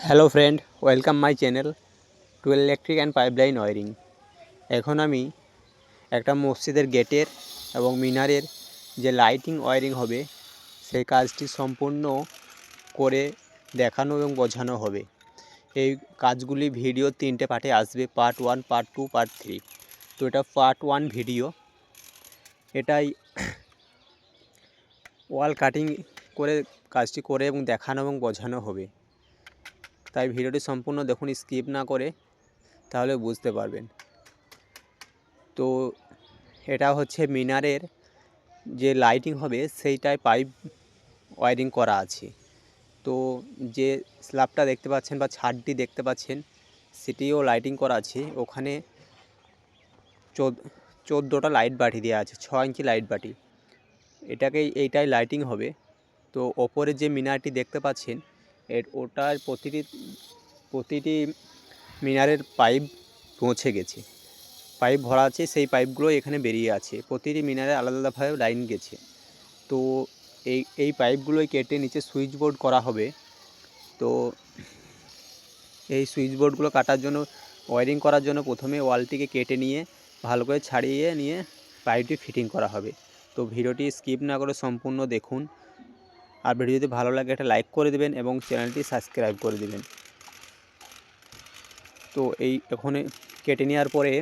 Hello friend, welcome my channel to electric and pipeline wiring. এখন আমি একটা মসজিদের গেটের এবং মিনারের যে লাইটিং ওয়ারিং হবে সেই কাজটি সম্পূর্ণ করে দেখানো এবং বোঝানো হবে। এই কাজগুলি ভিডিও 3টে পার্টে আসবে, পার্ট 1, পার্ট 2, পার্ট 3। তো এটা পার্ট 1 ভিডিও। এটাই ওয়াল কাটিং করে কাজটি করে এবং দেখানো এবং বোঝানো হবে। তাই ভিডিওটি সম্পূর্ণ দেখুন, স্কিপ না করে, তাহলে বুঝতে পারবেন। তো এটা হচ্ছে মিনারের যে লাইটিং হবে সেইটায় পাইপ ওয়ারিং করা আছে। তো যে স্ল্যাবটা দেখতে পাচ্ছেন বা ছাদটি দেখতে পাচ্ছেন সেটিও লাইটিং করা আছে। ওখানে 14টা লাইট বাটি দেওয়া আছে, 6 ইঞ্চি লাইট বাটি। এইটাই লাইটিং হবে। তো ওপরে যে মিনারটি দেখতে পাচ্ছেন ওটার প্রতিটি মিনারের পাইপ পৌঁছে গেছে, পাইপ ভরা আছে। সেই পাইপগুলো এখানে বেরিয়ে আছে, প্রতিটি মিনারে আলাদা আলাদাভাবে লাইন গেছে। তো এই পাইপগুলোই কেটে নিচে সুইচ বোর্ড করা হবে। তো এই সুইচ বোর্ডগুলো কাটার জন্য, ওয়ারিং করার জন্য প্রথমে ওয়ালটিকে কেটে নিয়ে ভালো করে ছাড়িয়ে নিয়ে পাইপটি ফিটিং করা হবে। তো ভিডিওটি স্কিপ না করে সম্পূর্ণ দেখুন। আর ভিডিও যদি ভালো লাগে একটা লাইক করে দেবেন এবং চ্যানেলটি সাবস্ক্রাইব করে দেবেন। তো এখানে কেটে নেওয়ার পরে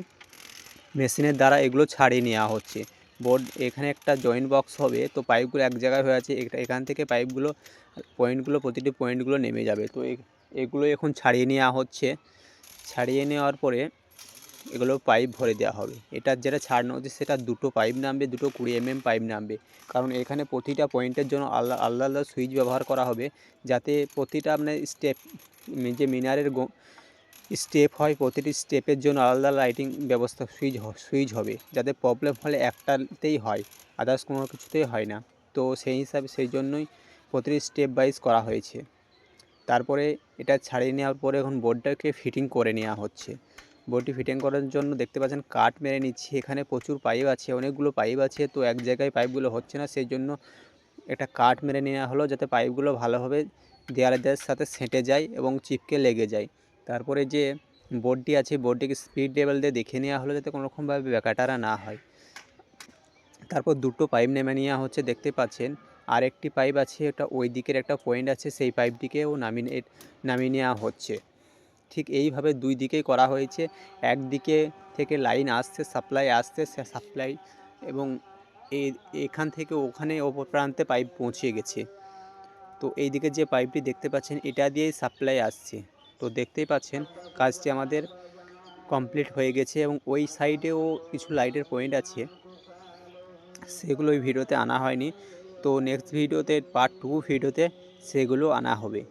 মেশিনের দ্বারা এগুলো ছাড়িয়ে নেওয়া হচ্ছে। বোর্ড এখানে একটা জয়েন্ট বক্স হবে। তো পাইপগুলো এক জায়গায় হয়ে আছে, এখান থেকে পাইপগুলো প্রতিটি পয়েন্টগুলো নেমে যাবে। তো এগুলো এখন ছাড়িয়ে নেওয়া হচ্ছে। ছাড়িয়ে নেওয়ার পরে এগুলো পাইপ ভরে দেওয়া হবে। এটার যেটা ছাড়ানো হচ্ছে সেটা 2টো পাইপ নামবে, 2টো 20 mm পাইপ নামবে। কারণ এখানে প্রতিটা পয়েন্টের জন্য আলাদা আলাদা সুইচ ব্যবহার করা হবে, যাতে প্রতিটা আপনার স্টেপ যে মিনারের স্টেপ হয়, প্রতিটি স্টেপের জন্য আলাদা লাইটিং ব্যবস্থা সুইচ হবে, যাতে প্রবলেম হলে একটাতেই হয়, আদার্স কোনো কিছুতেই হয় না। তো সেই জন্যই প্রতিটি স্টেপ ওয়াইজ করা হয়েছে। তারপরে এটা ছাড়িয়ে নেওয়ার পরে এখন বোর্ডটাকে ফিটিং করে নেওয়া হচ্ছে। বোর্ডটি ফিটিং করার জন্য দেখতে পাচ্ছেন কাট মেরে নিচ্ছি। এখানে প্রচুর পাইপ আছে, অনেকগুলো পাইপ আছে। তো এক জায়গায় পাইপগুলো হচ্ছে না, সেই জন্য একটা কাট মেরে নেওয়া হলো, যাতে পাইপগুলো ভালোভাবে দেওয়ালের সাথে সেঁটে যায় এবং চিপকে লেগে যায়। তারপরে যে বোর্ডটি আছে, বোর্ডটিকে স্পিড লেভেল দিয়ে দেখে নেওয়া হলো, যাতে কোনোরকমভাবে ব্যাকাটারা না হয়। তারপর 2টো পাইপ নেমে নেওয়া হচ্ছে, দেখতে পাচ্ছেন। আর একটি পাইপ আছে, ওটা ওই দিকের একটা পয়েন্ট আছে, সেই পাইপটিকেও নামিয়ে নেওয়া হচ্ছে। ঠিক এইভাবে দুই দিকেই করা হয়েছে। একদিকে থেকে লাইন আসছে, সাপ্লাই আসছে, সাপ্লাই এবং এখান থেকে ওখানে ওপর প্রান্তে পাইপ পৌঁছে গেছে। তো এই দিকে যে পাইপটি দেখতে পাচ্ছেন এটা দিয়েই সাপ্লাই আসছে। তো দেখতেই পাচ্ছেন কাজটি আমাদের কমপ্লিট হয়ে গেছে। এবং ওই সাইডেও কিছু লাইটের পয়েন্ট আছে, সেগুলো ওই ভিডিওতে আনা হয়নি। তো নেক্সট ভিডিওতে, পার্ট 2 ভিডিওতে সেগুলো আনা হবে।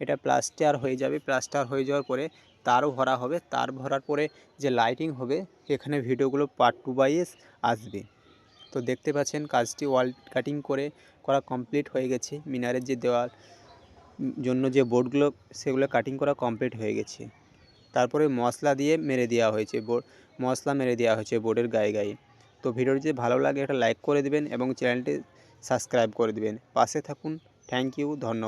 এটা প্লাস্টার হয়ে যাবে। প্লাস্টার হয়ে যাওয়ার পরে তারও ভরা হবে। তার ভরার পরে যে লাইটিং হবে, এখানে ভিডিওগুলো পার্ট 2 ওয়াইজ আসবে। তো দেখতে পাচ্ছেন কাজটি ওয়াল কাটিং করা কমপ্লিট হয়ে গেছে। মিনারের যে দেওয়াল জন্য যে বোর্ডগুলো, সেগুলো কাটিং করা কমপ্লিট হয়ে গেছে। তারপরে মশলা মেরে দেওয়া হয়েছে বোর্ডের গায়ে গায়ে। তো ভিডিওটি যদি ভালো লাগে একটা লাইক করে দেবেন এবং চ্যানেলটি সাবস্ক্রাইব করে দেবেন। পাশে থাকুন। থ্যাংক ইউ, ধন্যবাদ।